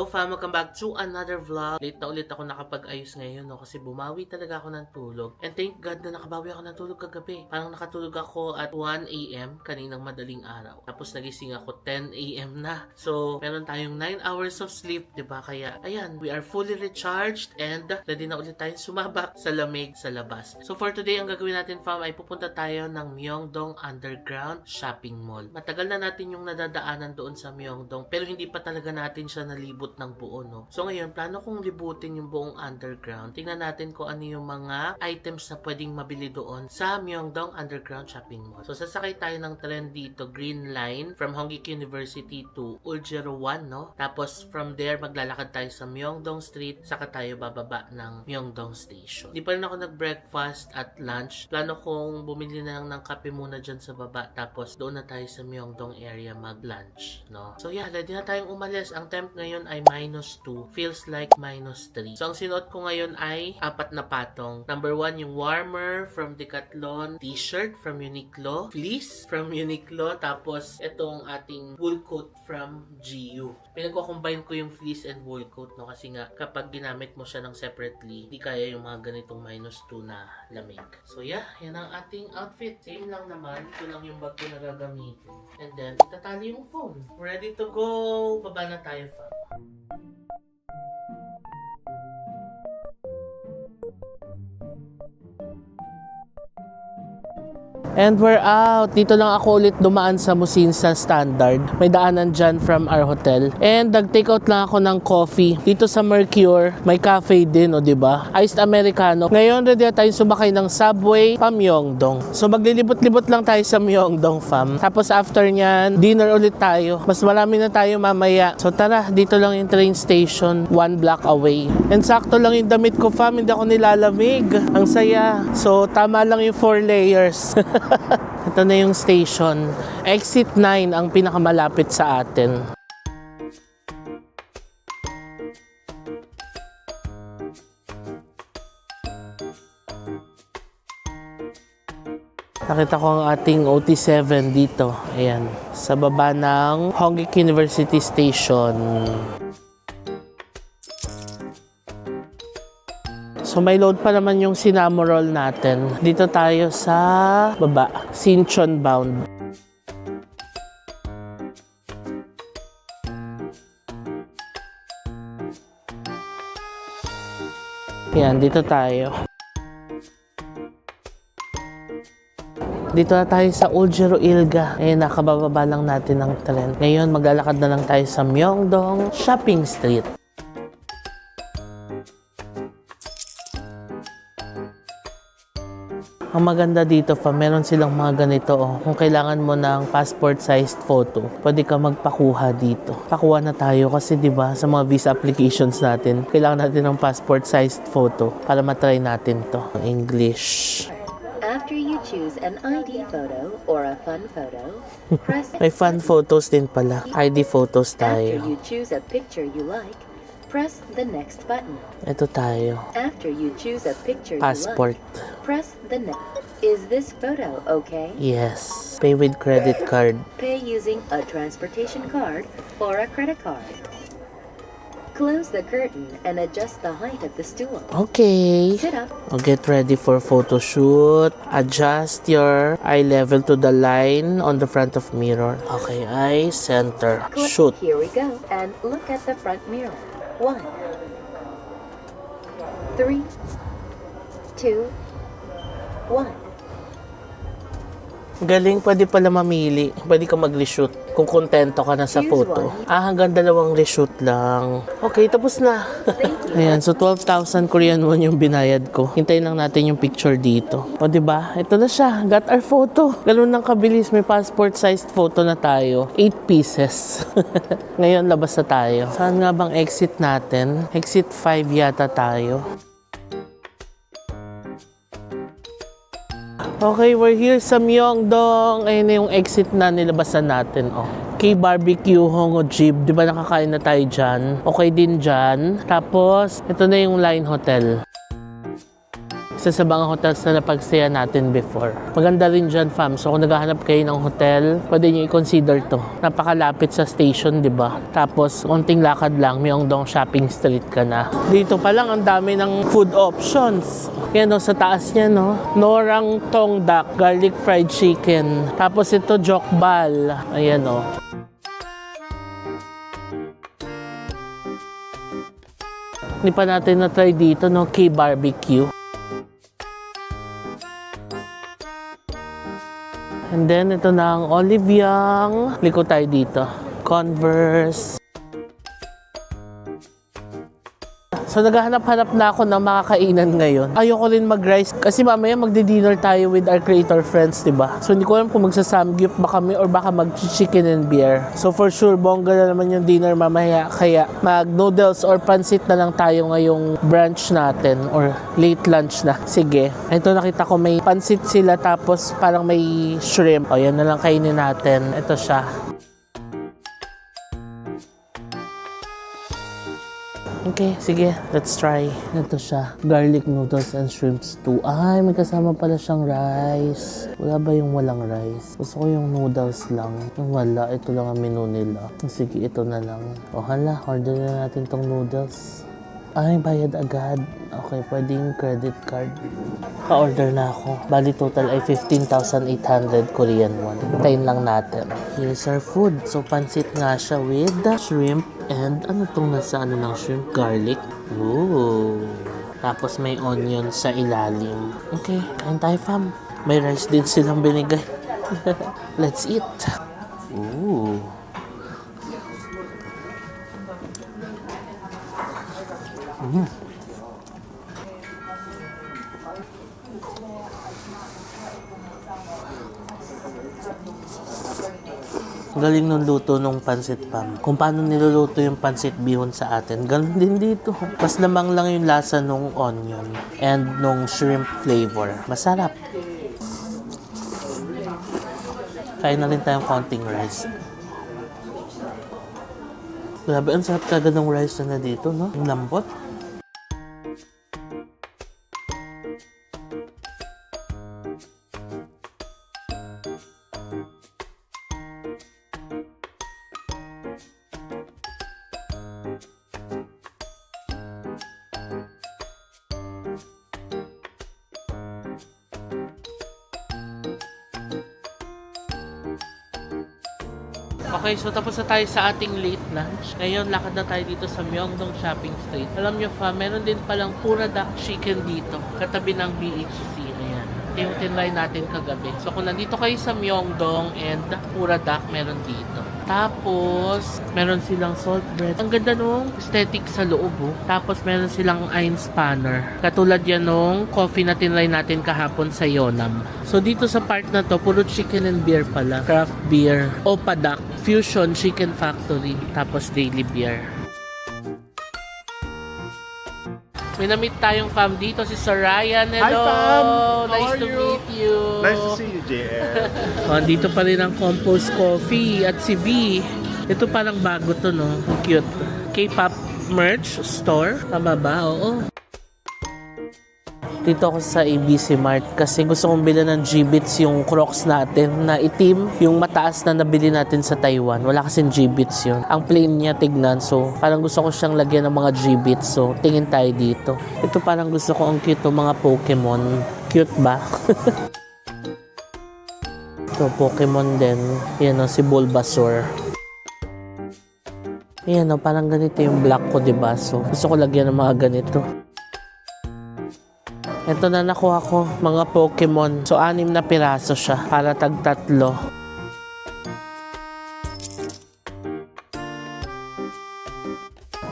Hello fam, welcome back to another vlog. Late na ulit ako nakapag-ayos ngayon no, kasi bumawi talaga ako ng tulog. And thank God na nakabawi ako ng tulog kagabi. Parang nakatulog ako at 1 AM kaninang madaling araw. Tapos nagising ako 10 AM na. So, meron tayong 9 hours of sleep, 'di ba? Kaya ayan, we are fully recharged and ready na ulit tayong sumabak sa lamig sa labas. So for today, ang gagawin natin fam ay pupunta tayo ng Myeongdong Underground Shopping Mall. Matagal na natin yung nadadaanan doon sa Myeongdong pero hindi pa talaga natin siya libot ng buo, no? So ngayon, plano kong libutin yung buong underground. Tingnan natin kung ano yung mga items na pwedeng mabili doon sa Myeongdong Underground Shopping Mall. So sasakay tayo ng tren dito, Green Line, from Hongik University to Uljero 1, no? Tapos from there, maglalakad tayo sa Myeongdong Street, saka tayo bababa ng Myeongdong Station. Di pa rin ako nag-breakfast at lunch. Plano kong bumili na lang ng kape muna dyan sa baba, tapos doon na tayo sa Myeongdong area mag-lunch, no? So yeah, ready na tayong umalis. Ang temp ngayon ay -2. Feels like -3. So, ang sinuot ko ngayon ay 4 na patong. Number 1, yung warmer from Decathlon, t-shirt from Uniqlo, fleece from Uniqlo, tapos itong ating wool coat from GU. Pinagko-combine ko yung fleece and wool coat, no? Kasi nga, kapag ginamit mo siya ng separately, di kaya yung mga ganitong -2 na lamig. So, yeah, yan ang ating outfit. Same lang naman. Ito lang yung bag ko na gagamitin. And then, itatali yung phone. Ready to go! Baba na tayo, fam. And we're out. Dito lang ako ulit dumaan sa Musinsa Standard. May daanan dyan from our hotel. And nag-take out lang ako ng coffee. Dito sa Mercure, may cafe din, o diba? Iced Americano. Ngayon, ready na tayo sumakay ng subway pa Myeongdong. So maglilibot-libot lang tayo sa Myeongdong, fam. Tapos after nyan, dinner ulit tayo. Mas marami na tayo mamaya. So tara, dito lang yung train station, 1 block away. And sakto lang yung damit ko, fam. Hindi ako nilalamig. Ang saya. So tama lang yung 4 layers. Ito na yung station. Exit 9 ang pinakamalapit sa atin. Nakita ko ang ating OT7 dito. Ayan. Sa baba ng Hongik University Station. So may load pa naman yung Sinamorol natin. Dito tayo sa baba, Sinchon bound. Yan, dito tayo. Dito na tayo sa Uljero Ilga. Nakabababa lang natin ng tren. Ngayon, maglalakad na lang tayo sa Myeongdong Shopping Street. Ang maganda dito pa, meron silang mga ganito. Oh. Kung kailangan mo ng passport-sized photo, pwede ka magpakuha dito. Pakuha na tayo kasi 'di ba sa mga visa applications natin, kailangan natin ng passport-sized photo para matry natin to. English. After you choose an ID photo or a fun photo, press May fun photos din pala. ID photos After tayo. you choose a picture you like, press the next button. Ito tayo. After you choose a picture Passport. you like, press the next. Is this photo okay? Yes. Pay with credit card. Pay using a transportation card or a credit card. Close the curtain and adjust the height of the stool. Okay. Sit up. I'll get ready for photo shoot. Adjust your eye level to the line on the front of mirror. Okay, eye center. Shoot. Here we go. And look at the front mirror. 1, 3, 2, 1. Galing, pwede pala mamili. Pwede ka mag-reshoot kung kontento ka na sa photo. Hanggang 2 reshoot lang. Okay, tapos na. Ayan, so 12,000 Korean won yung binayad ko. Hintayin lang natin yung picture dito. O diba? Ito na siya. Got our photo. Ganun lang kabilis. May passport-sized photo na tayo. 8 pieces. Ngayon, labas na tayo. Saan nga bang exit natin? Exit 5 yata tayo. Okay, we're here sa Myeongdong. Ayun na yung exit na nilabasan natin. Oh. K-Barbecue, Hongo Jeep. Di ba nakakain na tayo dyan? Okay din dyan. Tapos, ito na yung Line Hotel. Isa sa mga hotels na napagstaya natin before. Maganda rin dyan, fam. So kung naghahanap kayo ng hotel, pwede nyo i-consider to. Napakalapit sa station, di ba? Tapos, konting lakad lang, Myeongdong Shopping Street ka na. Dito pa lang, ang dami ng food options. Yan o, sa taas niya, no? Norang Tongdak, garlic fried chicken. Tapos ito, jokbal. Ayan o. Hindi pa natin na-try dito, no? K-barbecue. And then, ito na ang Oliviang. Liko tayo dito. Converse. So, naghahanap-hanap na ako ng makakainan ngayon. Ayoko rin mag-rice kasi mamaya magdi-dinner tayo with our creator friends, diba? So, hindi ko alam kung magsasamgyup ba kami or baka mag-chicken and beer. So, for sure, bongga na naman yung dinner mamaya. Kaya, mag-noodles or pansit na lang tayo ngayong brunch natin or late lunch na. Sige. Ito nakita ko may pansit sila tapos parang may shrimp. O, yan na lang kainin natin. Ito siya. Okay, sige. Let's try. Ito siya. Garlic noodles and shrimp stew. Ay, may kasama pala siyang rice. Wala ba yung walang rice? Gusto ko yung noodles lang. Kung wala, ito lang ang menu nila. Sige, ito na lang. O hala, order na natin tong noodles. Ay, bayad agad. Okay, pwedeng credit card. Pa-order na ako. Bali total ay 15,800 Korean won. Hintayin lang natin. Here's our food. So, pansit nga siya with the shrimp and ano tong nasa ano ng shrimp? Garlic. Ooh. Tapos may onion sa ilalim. Okay, kain tayo, fam. May rice din silang binigay. Let's eat. Ooh. Galing nung luto nung pansit, pam. Kung paano niluluto yung pansit bihon sa atin, ganun din dito. Mas lamang lang yung lasa nung onion and nung shrimp flavor. Masarap. Kain na rin tayong konting rice. Grabe, ang sarap kagad ng rice na dito, no? Ang lambot. Okay, so tapos na tayo sa ating late lunch. Ngayon, lakad na tayo dito sa Myeongdong Shopping Street. Alam nyo fa, meron din palang Pura Duck Chicken dito, katabi ng BHC. Ayan. Ito yung tinry natin kagabi. So kung nandito kayo sa Myeongdong and Pura Duck, meron dito. Tapos, meron silang salt bread. Ang ganda nung aesthetic sa loob, oh. Tapos, meron silang iron spanner. Katulad yan nung coffee na tinry natin kahapon sa Yonam. So, dito sa part na to, puro chicken and beer pala. Craft beer, Opa Duck, Fusion Chicken Factory, tapos daily beer. May na-meet tayong fam dito, si Sir Ryan. Hello! Hi, fam! Nice to meet you! Nice to see you, JL. Dito pa rin ang Compost Coffee at si V. Ito parang bago to, no? Ang cute. K-pop merch store. Tama ba? Oo. Dito ako sa ABC Mart kasi gusto kong bilhin ng G-Beats yung Crocs natin na itim, yung mataas na nabili natin sa Taiwan. Wala kasing G-Beats yun. Ang plain niya tignan, so parang gusto ko siyang lagyan ng mga G-Beats, so tingin tayo dito. Ito parang gusto ko, ang cute mga Pokemon. Cute ba? So Pokemon din. Yan o, si Bulbasaur. Yan o, parang ganito yung black ko, diba? So gusto ko lagyan ng mga ganito. Ito na nakuha ko, mga Pokemon. So, 6 na piraso siya para tag-tatlo.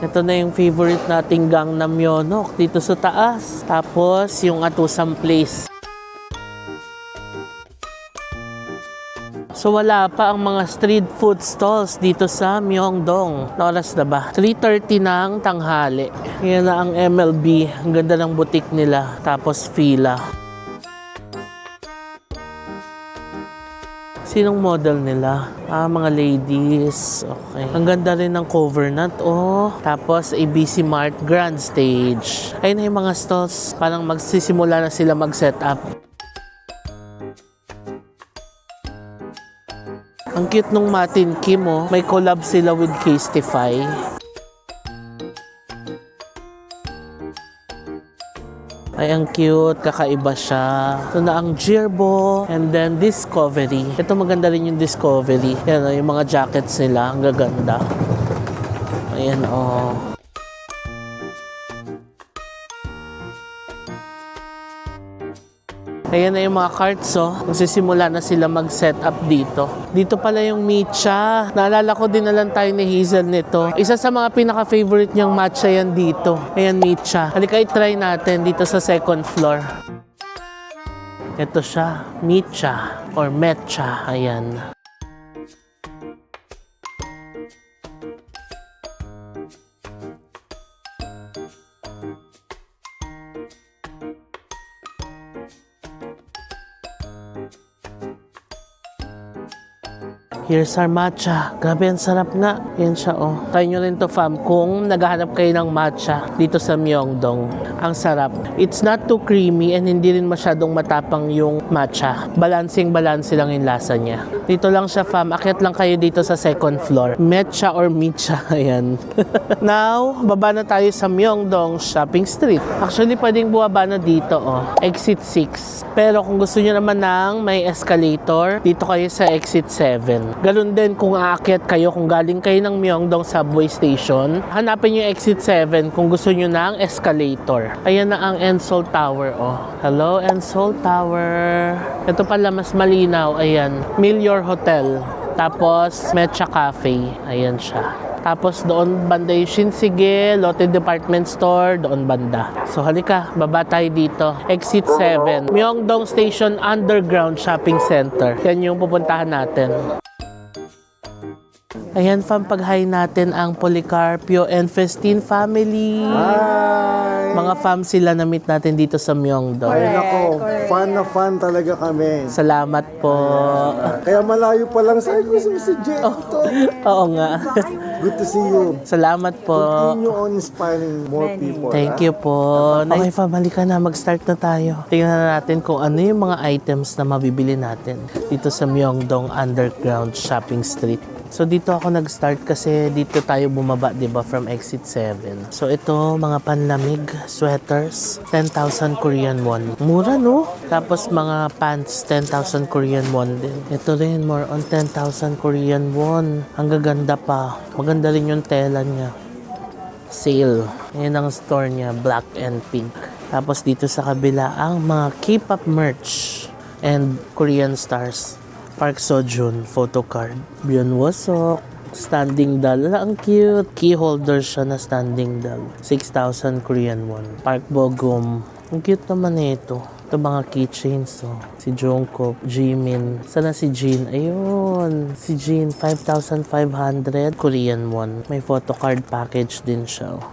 Ito na yung favorite nating Gangnam Yeonok dito sa taas. Tapos, yung Atusam Place. So wala pa ang mga street food stalls dito sa Myeongdong. Oras na ba? 3:30 ng tanghali. Yan na ang MLB. Ang ganda ng butik nila. Tapos fila. Sinong model nila? Mga ladies. Okay. Ang ganda rin ng cover nut, oh. Tapos, ABC Mart Grand Stage. Ayun na yung mga stalls. Parang magsisimula na sila mag-set up. Ang cute nung Matin Kim, oh. May collab sila with Casetify. Ay, ang cute. Kakaiba siya. Ito na ang Girbo. And then, Discovery. Ito maganda rin yung Discovery. Yan, oh, yung mga jackets nila. Ang gaganda. Ayan, oh. Ayan na yung mga carts, oh. Magsisimula na sila mag-set up dito. Dito pala yung matcha. Naalala ko din na lang tayo ni Hazel nito. Isa sa mga pinaka-favorite niyang matcha yan dito. Ayan, matcha. Halika, i-try natin dito sa second floor. Ito siya, matcha or metcha. Ayan. Here's our matcha. Grabe, ang sarap nga. Yan siya, oh. Try nyo rin to, fam, kung naghahanap kayo ng matcha dito sa Myeongdong. Ang sarap. It's not too creamy and hindi rin masyadong matapang yung matcha. Balancing-balance lang yung lasa niya. Dito lang siya, fam. Akyat lang kayo dito sa second floor. Metcha or mitcha. Ayan. Now, baba na tayo sa Myeongdong Shopping Street. Actually, pwedeng bumaba na dito, oh. Exit 6. Pero kung gusto nyo naman ng may escalator, dito kayo sa exit 7. Ganun din kung aakyat kayo, kung galing kayo ng Myeongdong Subway Station, hanapin yung exit 7 kung gusto nyo ng escalator. Ayan na ang Ensol Tower, oh. Hello, Ensol Tower. Ito pala mas malinaw, ayan. Milior Hotel. Tapos, Metcha Cafe. Ayan siya. Tapos doon banda yung Shinsegae, Lotte Department Store, doon banda. So halika, baba tayo dito. Exit 7. Myeongdong Station Underground Shopping Center. Yan yung pupuntahan natin. Ayan, fam, pag-hi natin ang Policarpio and Festin family. Hi! Mga fam sila na meet natin dito sa Myeongdong. Ay nako, fan na fan talaga kami. Salamat po. Kaya malayo pa lang sa gusto mo si Jen ito. Oo nga. Good to see you. Salamat po. Continue on inspiring more people. Thank you po. Okay, fam, halika na. Mag-start na tayo. Tingnan na natin kung ano yung mga items na mabibili natin dito sa Myeongdong Underground Shopping Street. So dito ako nag-start kasi dito tayo bumaba, 'di ba, from exit 7. So ito, mga panlamig, sweaters, 10,000 Korean won. Mura, no? Tapos mga pants, 10,000 Korean won din. Ito rin, more on 10,000 Korean won. Ang gaganda pa. Maganda rin yung tela niya. Sale. Ayan ang store niya, black and pink. Tapos dito sa kabila, ang mga K-pop merch and Korean stars. Park Seo-joon, photo card. Byun Wosok, standing doll. Ang cute. Key holder siya na standing doll. 6,000 Korean won. Park Bogum. Ang cute naman ito. Ito mga keychains, oh. Si Jungkook, Jimin. Sana si Jin? Ayun. Si Jin, 5,500 Korean won. May photo card package din siya, oh.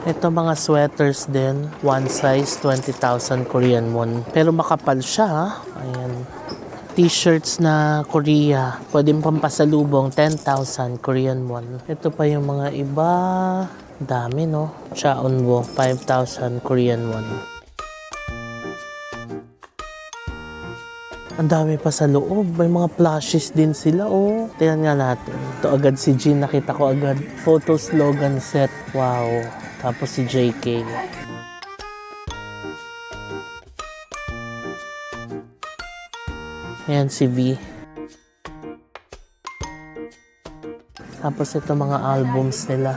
Ito mga sweaters din. One size, 20,000 Korean won. Pero makapal siya, ha? Ayan. T-shirts na Korea. Pwedeng pampasalubong, 10,000 Korean won. Ito pa yung mga iba. Dami, no? Chaeonwo, 5,000 Korean won. Ang dami pa sa loob. May mga plushies din sila, oh. Tingnan nga natin. Ito agad si Jin. Nakita ko agad. Photo slogan set. Wow. Tapos si JK. Ayan si V. Tapos ito mga albums nila.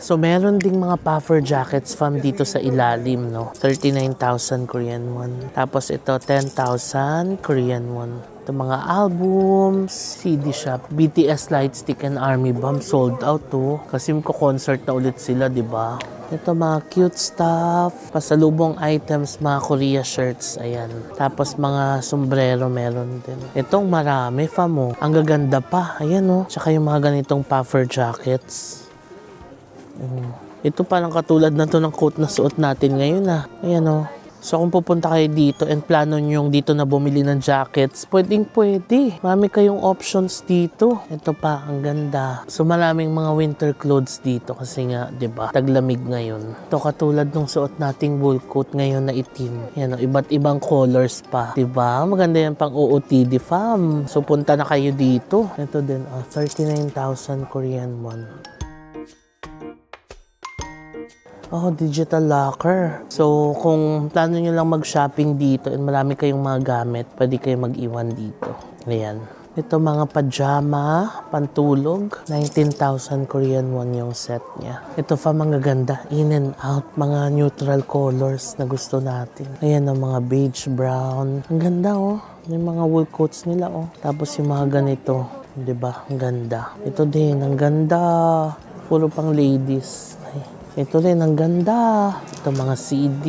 So meron ding mga puffer jackets from dito sa ilalim, no? 39,000 Korean won. Tapos ito 10,000 Korean won. Ito mga albums, CD shop, BTS Lightstick and Army Bomb sold out to. Kasi magko-concert na ulit sila, 'di ba? Ito mga cute stuff, pasalubong items, mga Korea shirts, ayan. Tapos mga sombrero meron din. Itong marami, famo. Ang gaganda pa, ayan, oh. Tsaka yung mga ganitong puffer jackets. Ito parang katulad na to ng coat na suot natin ngayon, ah. Ayan, oh. So kung pupunta kayo dito and plano nyong dito na bumili ng jackets, pwede. Marami kayong options dito. Ito pa, ang ganda. So maraming mga winter clothes dito kasi nga, 'di ba? Taglamig ngayon. Ito katulad nung suot nating wool coat ngayon na itim. Yan, iba't ibang colors pa, 'di ba? Maganda yan pang OOTD fam. So punta na kayo dito. Ito din, 39,000 Korean won. Oh, digital locker. So, kung plano nyo lang mag-shopping dito and marami kayong mga gamit, pwede kayo mag-iwan dito. Ayan. Ito mga pajama, pantulog. 19,000 Korean won yung set niya. Ito pa mga ganda, in and out, mga neutral colors na gusto natin. Ayan ang mga beige brown. Ang ganda oh. May mga wool coats nila oh. Tapos yung mga ganito, 'di ba? Ang ganda. Ito din, ang ganda. Puro pang ladies. Ito rin, ang ganda. Ito mga CD.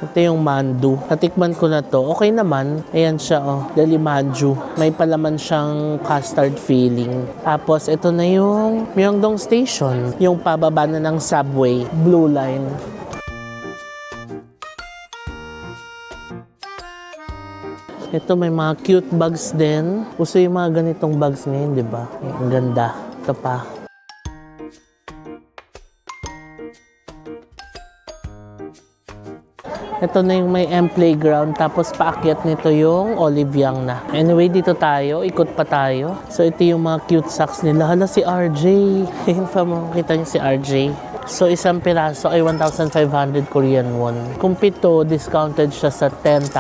Ito yung mandu. Natikman ko na to. Okay naman. Ayan siya, oh. Dali manju. May palaman siyang custard filling. Tapos, ito na yung Myeongdong Station. Yung pababa na ng subway. Blue line. Ito may mga cute bags din. Uso yung mga ganitong bags ngayon, di ba? Ang ganda. Ito pa. Ito na yung may M playground. Tapos paakyat nito yung Olivyang na. Anyway, dito tayo. Ikot pa tayo. So ito yung mga cute socks nila. Hala si RJ. Yung pa makikita niyo si RJ. So, isang piraso ay 1,500 Korean won. Kung 7, discounted siya sa 10,000.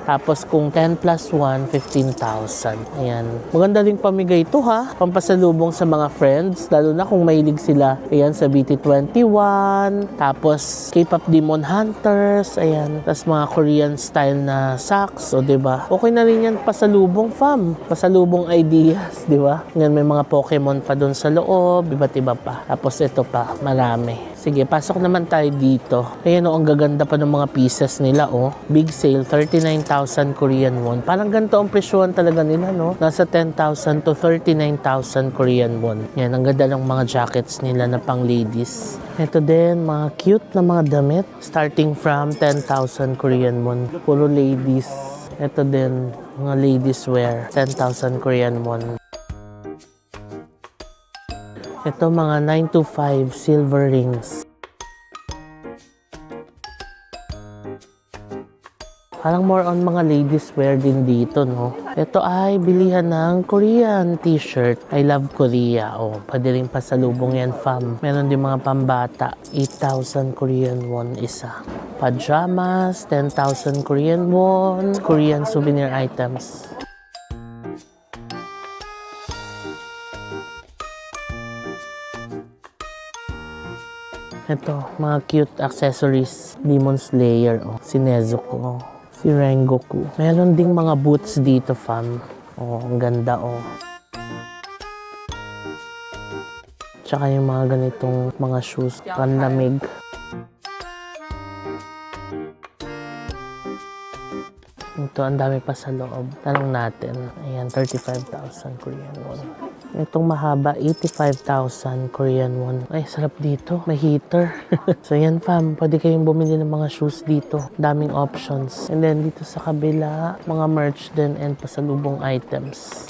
Tapos, kung 10 plus 1, 15,000. Ayan. Maganda rin pamigay ito ha. Pampasalubong sa mga friends. Lalo na kung mahilig sila. Ayan, sa BT21. Tapos, K-pop Demon Hunters. Ayan. Tapos, mga Korean style na socks. O, diba? Okay na rin yan pasalubong, fam. Pasalubong ideas, diba? Ngayon, may mga Pokemon pa dun sa loob. Iba't iba pa. Tapos, ito pa. Marami. Sige, pasok naman tayo dito. Ayan o, ang gaganda pa ng mga pieces nila oh. Big sale, 39,000 Korean won. Parang ganito ang presyohan talaga nila no. Nasa 10,000 to 39,000 Korean won. Yan, ang ganda ng mga jackets nila na pang ladies. Ito din, mga cute na mga damit. Starting from 10,000 Korean won. Puro ladies. Ito din, mga ladies wear. 10,000 Korean won. Ito mga 925 silver rings. Parang more on mga ladies wear din dito, no? Ito ay bilihan ng Korean t-shirt. I love Korea. Oh, pwede rin pasalubong yan, fam. Meron din mga pambata. 8,000 Korean won isa. Pajamas, 10,000 Korean won. Korean souvenir items. Ito, mga cute accessories. Demon Slayer, oh. Si Nezuko, oh. Si Rengoku. Meron ding mga boots dito, fam. Oh, ang ganda, oh. Tsaka yung mga ganitong mga shoes. Panlamig. Ito, ang dami pa sa loob. Tanong natin. Ayan, 35,000 Korean won. Itong mahaba, 85,000 Korean won. Ay, sarap dito. May heater. So, yan fam. Pwede kayong bumili ng mga shoes dito. Daming options. And then, dito sa kabila, mga merch din and pasalubong items.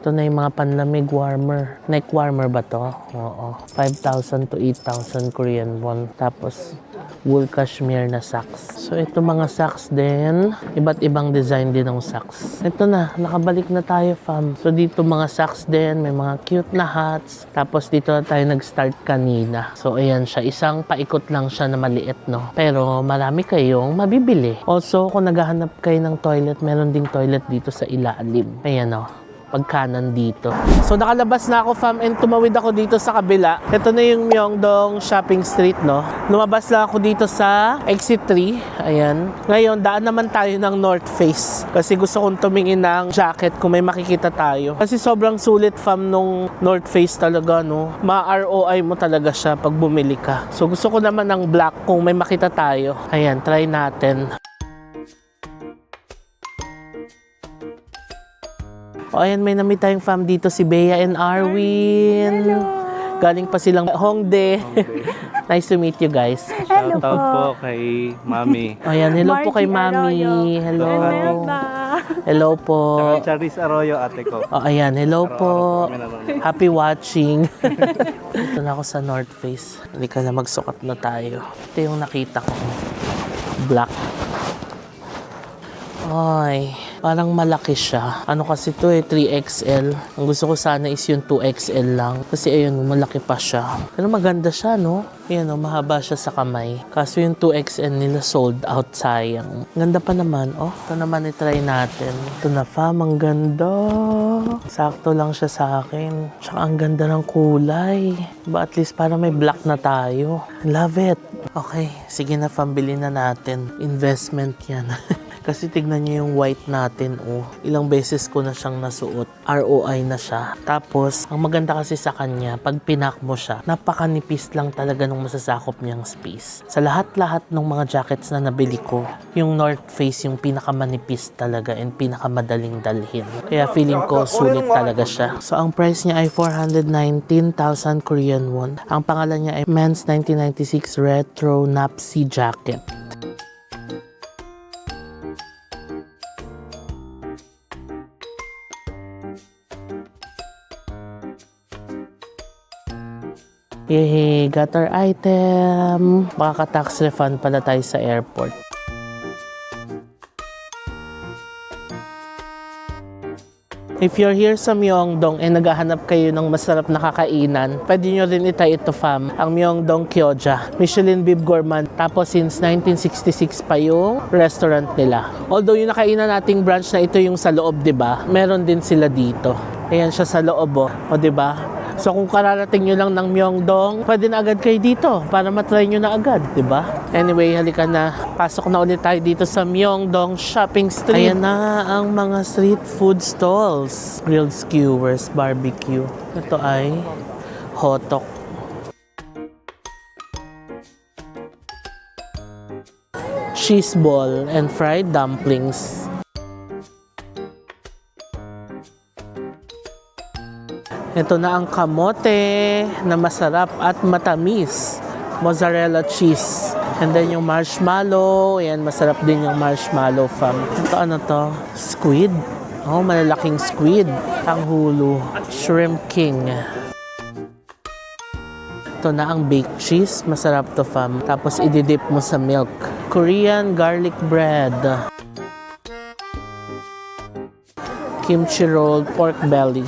Ito na yung mga panlamig warmer. Neck warmer ba to? Oo. 5,000 to 8,000 Korean won. Tapos, wool cashmere na socks. So, ito mga socks din. Iba't ibang design din ng socks. Ito na, nakabalik na tayo, fam. So, dito mga socks din. May mga cute na hats. Tapos, dito na tayo nag-start kanina. So, ayan siya. Isang paikot lang siya na maliit, no? Pero, marami kayong mabibili. Also, kung naghahanap kayo ng toilet, meron ding toilet dito sa ilalim. Ayan, no? Pagkanan dito. So nakalabas na ako fam and tumawid ako dito sa kabila. Ito na yung Myeongdong Shopping Street, no. Lumabas na ako dito sa Exit 3. Ayan. Ngayon, daan naman tayo ng North Face. Kasi gusto kong tumingin ng jacket kung may makikita tayo. Kasi sobrang sulit fam nung North Face talaga, no. Ma-ROI mo talaga siya pag bumili ka. So gusto ko naman ng black kung may makita tayo. Ayan, try natin. O, ayan, may namit tayong fam dito, si Bea and Arwin. Hello! Galing pa silang Hongdae. Nice to meet you guys. Shout out po kay Mami. Ayan, hello po kay Margie Mami. Arroyo. Hello. Imelda. Hello po. Tsaka Charis Arroyo, ate ko. Oh, ayan, hello po. Kami nanonood. Happy watching. Ito na ako sa North Face. Halika na, magsukat na tayo. Ito yung nakita ko. Black. Ay, parang malaki siya. Ano kasi to 3XL. Ang gusto ko sana is yung 2XL lang. Kasi ayun, malaki pa siya. Pero maganda siya, no? Ayan, mahaba siya sa kamay. Kaso yung 2XL nila sold out, sayang. Ganda pa naman. Oh, ito naman i-try natin. Ito na fam, ang ganda. Sakto lang siya sa akin. Tsaka ang ganda ng kulay. Diba at least para may black na tayo. Love it. Okay, sige na fam, bilhin na natin. Investment yan. Kasi tignan niyo yung white natin, oh. Ilang beses ko na siyang nasuot. ROI na siya. Tapos, ang maganda kasi sa kanya, pag pinak mo siya, napakanipis lang talaga nung masasakop niyang space. Sa lahat-lahat ng mga jackets na nabili ko, yung North Face yung pinakamanipis talaga and pinakamadaling dalhin. Kaya feeling ko, sulit talaga siya. So, ang price niya ay 419,000 Korean won. Ang pangalan niya ay Men's 1996 Retro Napsi Jacket. Yehey, got our item. Makaka-tax refund pala tayo sa airport. If you're here sa Myeongdong and naghahanap kayo ng masarap na kakainan, pwede nyo rin itry ito fam, ang Myeongdong Kyoja. Michelin Bib Gourmand. Tapos since 1966 pa yung restaurant nila. Although yung nakainan nating branch na ito yung sa loob, 'di ba? Meron din sila dito. Ayan siya sa loob, o 'di ba? So kung kararating nyo lang ng Myeongdong, pwede na agad kayo dito para matry nyo na agad, di ba? Anyway, halika na. Pasok na ulit tayo dito sa Myeongdong Shopping Street. Ayan na ang mga street food stalls. Grilled skewers, barbecue. Ito ay hotok. Cheese ball and fried dumplings. Ito na ang kamote na masarap at matamis. Mozzarella cheese. And then yung marshmallow. Ayan, masarap din yung marshmallow fam. Ito ano to? Squid. Oh, malalaking squid. Tanghulo. Shrimp king. Ito na ang baked cheese. Masarap to fam. Tapos ididip mo sa milk. Korean garlic bread. Kimchi roll pork belly.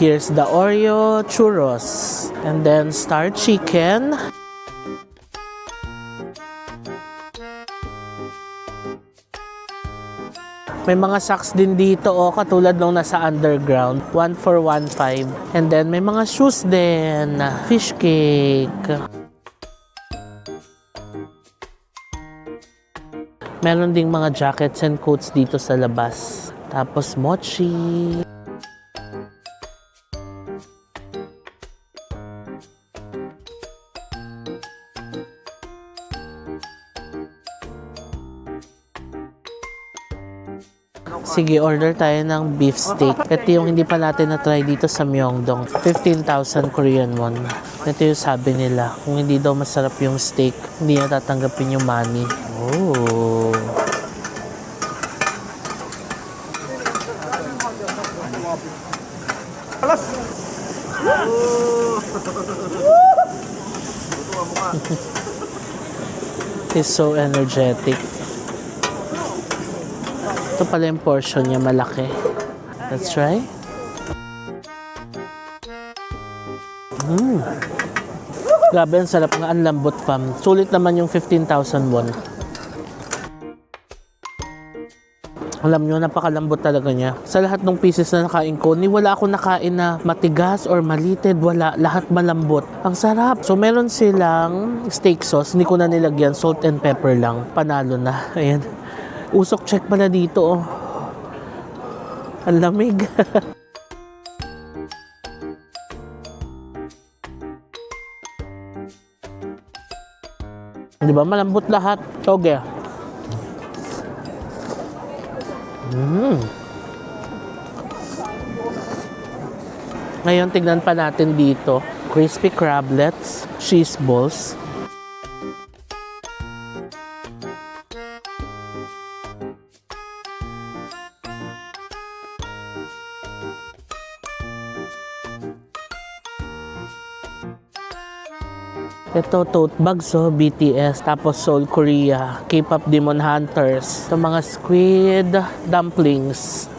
Here's the Oreo churros. And then star chicken. May mga socks din dito, katulad nung nasa underground. 1 for 1.5. And then may mga shoes din. Fish cake. Meron ding mga jackets and coats dito sa labas. Tapos mochi. Sige, order tayo ng beef steak. Ito yung hindi pa natin na-try dito sa Myeongdong. 15,000 Korean won. Ito yung sabi nila. Kung hindi daw masarap yung steak, hindi na tatanggapin yung money. Oh. He's so energetic. Ito pala yung portion niya, malaki. Let's try. Grabe, ang sarap nga, ang lambot fam. Sulit naman yung 15,000 won. Alam nyo, napakalambot talaga niya. Sa lahat ng pieces na nakain ko, wala akong nakain na matigas or malited. Wala, lahat malambot. Ang sarap. So, meron silang steak sauce. Hindi ko na nilagyan. Salt and pepper lang. Panalo na. Ayan. Usok check pala dito, oh. Ang lamig. Di ba? Malambot lahat. Toge. Ngayon, tignan pa natin dito. Crispy crablets, cheese balls. Ito, tote bags, oh, BTS, tapos Seoul, Korea, K-pop Demon Hunters, ito mga squid dumplings,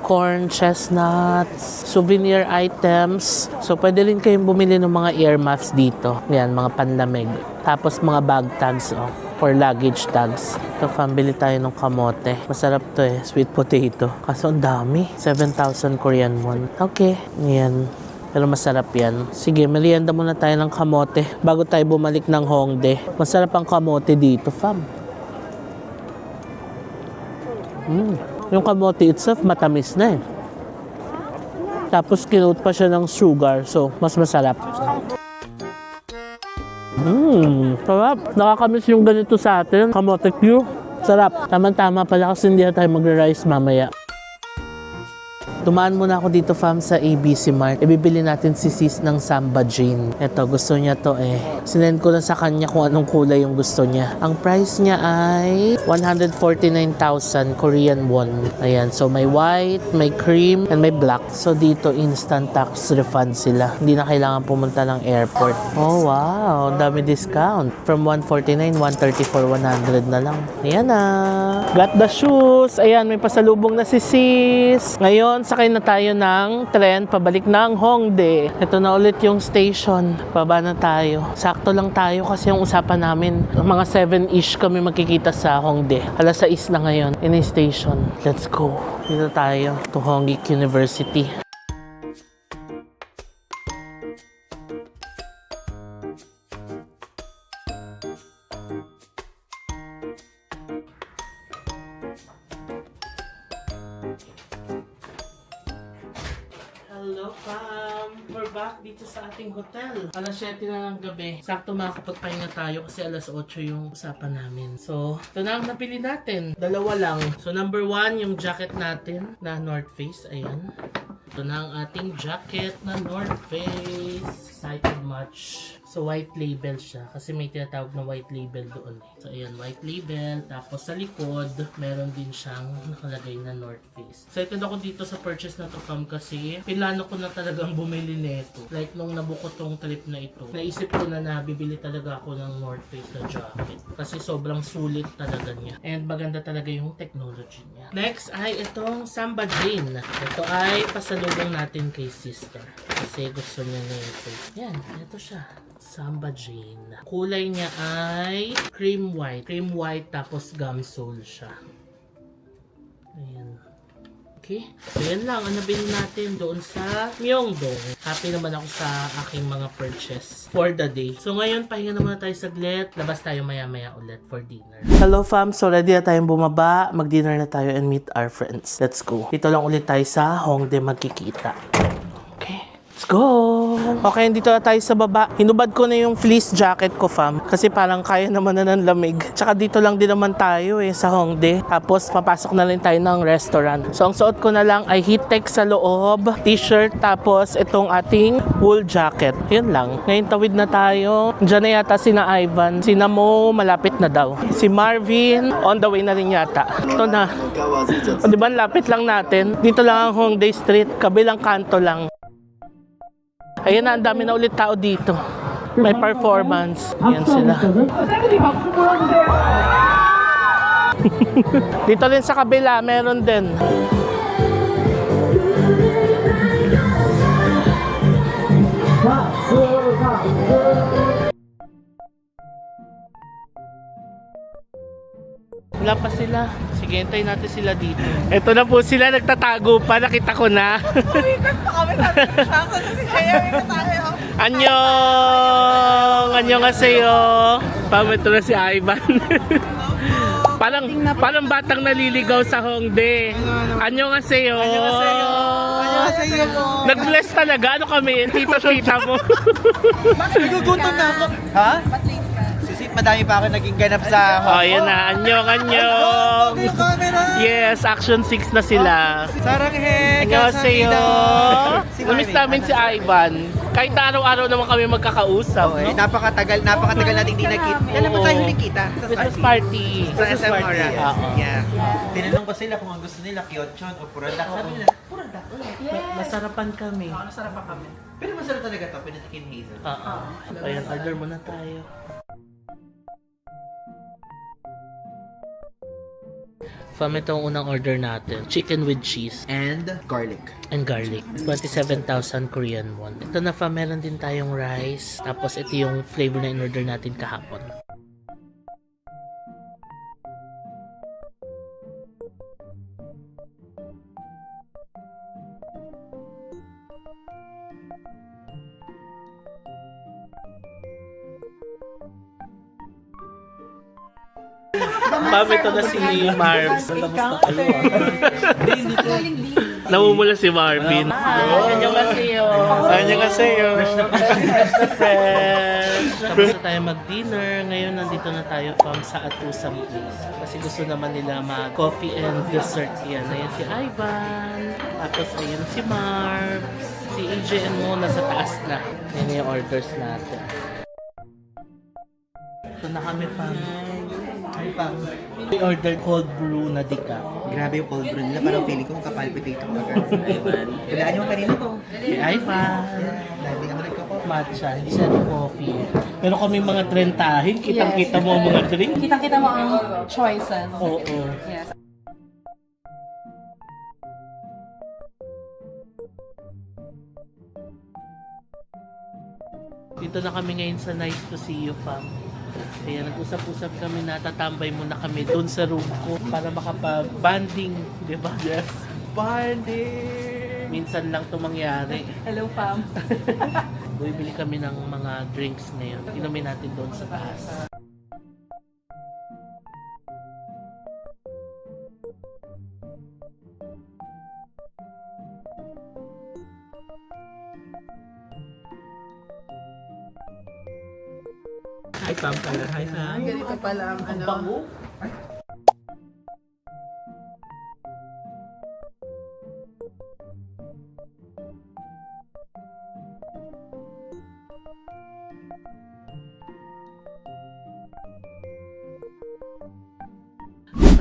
corn, chestnuts, souvenir items. So, pwede rin kayong bumili ng mga earmuffs dito. Yan, mga panlamig. Tapos, mga bag tags, oh, or luggage tags. Ito, pambili tayo ng kamote. Masarap to eh, sweet potato. Kaso, ang dami. 7,000 Korean won. Okay, yan. Pero masarap yan. Sige, merienda muna tayo ng kamote bago tayo bumalik ng Hongdae. Masarap ang kamote dito, fam. Yung kamote itself, matamis na eh. Tapos kinote pa siya ng sugar, so mas masarap. Sarap. Nakakamiss yung ganito sa atin. Kamote Q. Sarap. Tama-tama pala kasi hindi na tayo magra-rice mamaya. Dumaan muna ako dito, fam, sa ABC Mart. Ibibili natin si sis ng Samba Jane. Ito, gusto niya to eh. Sinend ko na sa kanya kung anong kulay yung gusto niya. Ang price niya ay 149,000 Korean won. Ayan, so may white, may cream, and may black. So dito, instant tax refund sila. Hindi na kailangan pumunta ng airport. Oh, wow. Ang dami discount. From 149, 134, 100 na lang. Ayan na. Got the shoes. Ayan, may pasalubong na si sis. Ngayon, sakay na tayo ng tren pabalik ng Hongdae. Ito na ulit yung station. Baba na tayo. Sakto lang tayo kasi yung usapan namin, mga 7-ish kami magkikita sa Hongdae. Alas 6 na ngayon in a station. Let's go. Dito tayo to Hongik University. Hello, fam! We're back dito sa ating hotel. Alas 7 na ng gabi. Sakto makakapagpahinga tayo kasi alas 8 yung usapan namin. So, ito na ang napili natin. Dalawa lang. So, number 1, yung jacket natin na North Face. Ayan. Ito na ang ating jacket na North Face. Excited much. So, white label siya. Kasi may tinatawag na white label doon. So, ayan, white label. Tapos, sa likod, meron din siyang nakalagay na North Face. So, ito ako dito sa purchase na to, fam, kasi pilano ko na talagang bumili nito. Like, nung nabuko tong trip na ito, naisip ko na bibili talaga ako ng North Face na jacket. Kasi sobrang sulit talaga niya. And maganda talaga yung technology niya. Next ay itong Samba Jane. Ito ay pasalubong natin kay sister. Kasi gusto niya na ito. Yan, ito siya. Samba Jane. Kulay niya ay cream white. Cream white tapos gum sole siya. Ayan. Okay. So yan lang ang nabili natin doon sa Myeongdong. Happy naman ako sa aking mga purchase for the day. So ngayon, pahinga naman tayo saglit. Labas tayo maya-maya ulit for dinner. Hello fam, so ready na tayong bumaba. Mag-dinner na tayo and meet our friends. Let's go. Dito lang ulit tayo sa Hongdae magkikita. Let's go! Okay, dito na tayo sa baba. Hinubad ko na yung fleece jacket ko, fam. Kasi parang kaya naman na ng lamig. Tsaka dito lang din naman tayo sa Hongdae. Tapos, papasok na rin tayo ng restaurant. So, ang suot ko na lang ay heat tech sa loob, t-shirt, tapos itong ating wool jacket. Yun lang. Ngayon, tawid na tayo. Diyan na yata sina Ivan. Sina Mo, malapit na daw. Si Marvin, on the way na rin yata. Ito na. O, diba, lapit lang natin. Dito lang ang Hongdae Street. Kabilang kanto lang. Ayan na, ang dami na ulit tao dito. May performance. Ayan sila. Dito rin sa kabila, meron din. Wala pa sila. Sige, hintayin natin sila dito. Ito na po sila, nagtatago pa. Nakita ko na. Umikat pa kami sabi ko siya kasi kaya umikat tayo. Annyeong! Annyeonghaseyo! Ito na si Ivan. parang batang naliligaw sa Hongdae. Annyeonghaseyo! Annyeonghaseyo po. Nag-bless talaga. Ano kami? Tita mo. Nagugutom na ako. Ha? madami pa ako naging ganap sa Oh, yan na. Anyong! yung camera! Yes, Action 6 na sila. Sarang he! Annyeonghaseyo! Si Namiss namin si Ivan. Kahit na araw-araw naman kami magkakausap, no? Napakatagal nating di nakita. Kailan ba tayo huling kita? Christmas party. Sa SM Aura. Oo. Yeah. Tinanong ko sila kung ang gusto nila, Kyochon o Puradak. Sabi nila, Puradak. Masarapan kami. Masarapan kami. Pero masarap talaga to, pinatikin Hazel. Oo. Ayan, order muna tayo. Fam, ito ang unang order natin. Chicken with cheese And garlic. and garlic. 27,000 Korean won. Ito na fam, meron din tayong rice. Tapos ito yung flavor na in-order natin kahapon. Ma'am, ito na si Marbs. Namumula si Marvin. Annyeonghaseyo. Annyeonghaseyo. Fresh. Tapos na tayo mag-dinner. Ngayon, nandito na tayo sa Atusam Place. Kasi gusto naman nila mag-coffee and dessert. Yan. Ayan si Ivan. Tapos ayan si Marbs. Si AJ and Mo nasa taas na. Yan yung orders natin. Ito na kami, fam. We ordered cold brew na decaf. Grabe yung cold brew nila. Parang feeling ko magkapalpitate ako agad. Kailangan yung kanina to. Si Ivan. Dahil nga nagkakot. Matcha, hindi siya coffee. Pero kami mga trentahin, kitang-kita mo ang mga drink. Kitang-kita mo ang choices. Oo. Yes. Dito na kami ngayon sa Nice to See You, fam. Kaya nag-usap-usap kami na tatambay muna kami doon sa room ko para makapag-banding, di ba? Yes. Banding! Minsan lang ito mangyari. Hello, fam. Bibili kami ng mga drinks ngayon. Inumin natin doon sa taas. Hi, Pam. Hi, Pam. Ganito pala ang ano. Bango.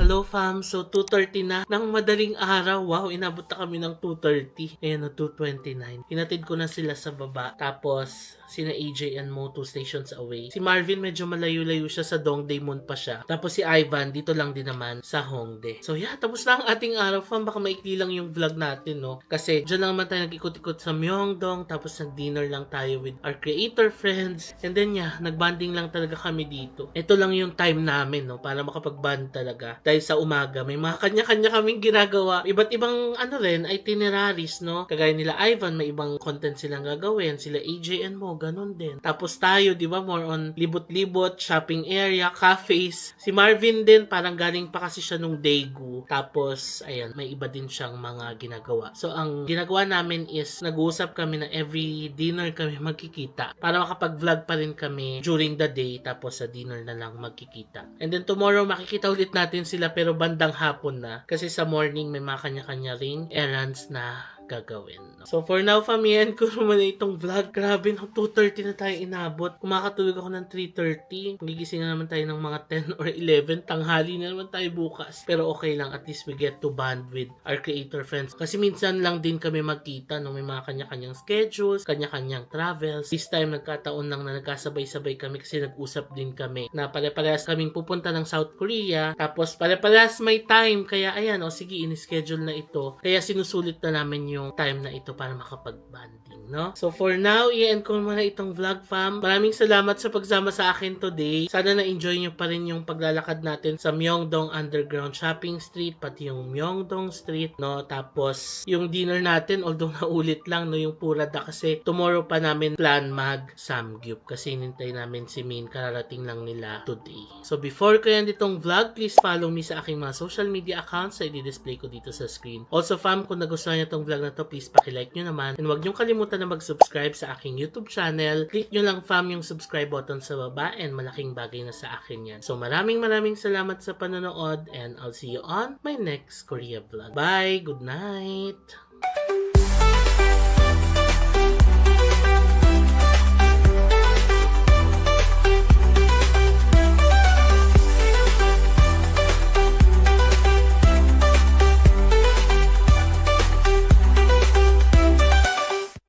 Hello fam, so 2:30 na ng madaling araw. Wow, inabot na kami ng 2:30. Ayan na 2:29. Hinatid ko na sila sa baba. Tapos sina AJ and Mo 2 stations away. Si Marvin medyo malayo-layo siya, sa Dongdaemun pa siya. Tapos si Ivan dito lang din naman sa Hongdae. So yeah, tapos na ang ating araw fam. Baka maikli lang yung vlog natin, no? Kasi dyan lang naman tayo nag-ikot-ikot sa Myeongdong. Tapos nag-dinner lang tayo with our creator friends. And then yeah, nag-banding lang talaga kami dito. Ito lang yung time namin, no? Para makapag-band talaga. Dahil sa umaga, may mga kanya-kanya kaming ginagawa. Iba't ibang rin, itineraries, no? Kagaya nila Ivan, may ibang content silang gagawin. Sila AJ and Mo, ganun din. Tapos tayo, di ba, more on libot-libot, shopping area, cafes. Si Marvin din, parang galing pa kasi siya nung Daegu. Tapos, ayan, may iba din siyang mga ginagawa. So, ang ginagawa namin is, nag-uusap kami na every dinner kami magkikita. Para makapag-vlog pa rin kami during the day. Tapos, sa dinner na lang magkikita. And then, tomorrow, makikita ulit natin sila pero bandang hapon na. Kasi sa morning, may mga kanya-kanya ring errands na gagawin. So for now, famiyan ko naman itong vlog. Grabe, ng 2:30 na tayo inabot. Kumakatulog ako ng 3:30. Magigising na naman tayo ng mga 10 or 11. Tanghali na naman tayo bukas. Pero okay lang, at least we get to bond with our creator friends. Kasi minsan lang din kami magkita, no? May mga kanya-kanyang schedules, kanya-kanyang travels. This time, nagkataon lang na nagkasabay-sabay kami kasi nag-usap din kami na pare-parehas kaming pupunta ng South Korea. Tapos pare-parehas may time. Kaya ayan, sige, in-schedule na ito. Kaya sinusulit na namin yung time na ito para makapag-banding, no? So for now, i-end ko muna itong vlog, fam. Maraming salamat sa pagsama sa akin today. Sana na-enjoy nyo pa rin yung paglalakad natin sa Myeongdong Underground Shopping Street, pati yung Myeongdong Street, no? Tapos, yung dinner natin, although naulit lang, no? Yung Purada, kasi tomorrow pa namin plan mag-Samgyup. Kasi nintay namin si Min, kararating lang nila today. So before ko yan itong vlog, please follow me sa aking mga social media accounts na i-display ko dito sa screen. Also, fam, kung nagustuhan nyo itong vlog na na to, please pakilike nyo naman. And huwag nyo kalimutan na mag-subscribe sa aking YouTube channel. Click nyo lang fam yung subscribe button sa baba and malaking bagay na sa akin yan. So maraming salamat sa panonood and I'll see you on my next Korea vlog. Bye! Good night!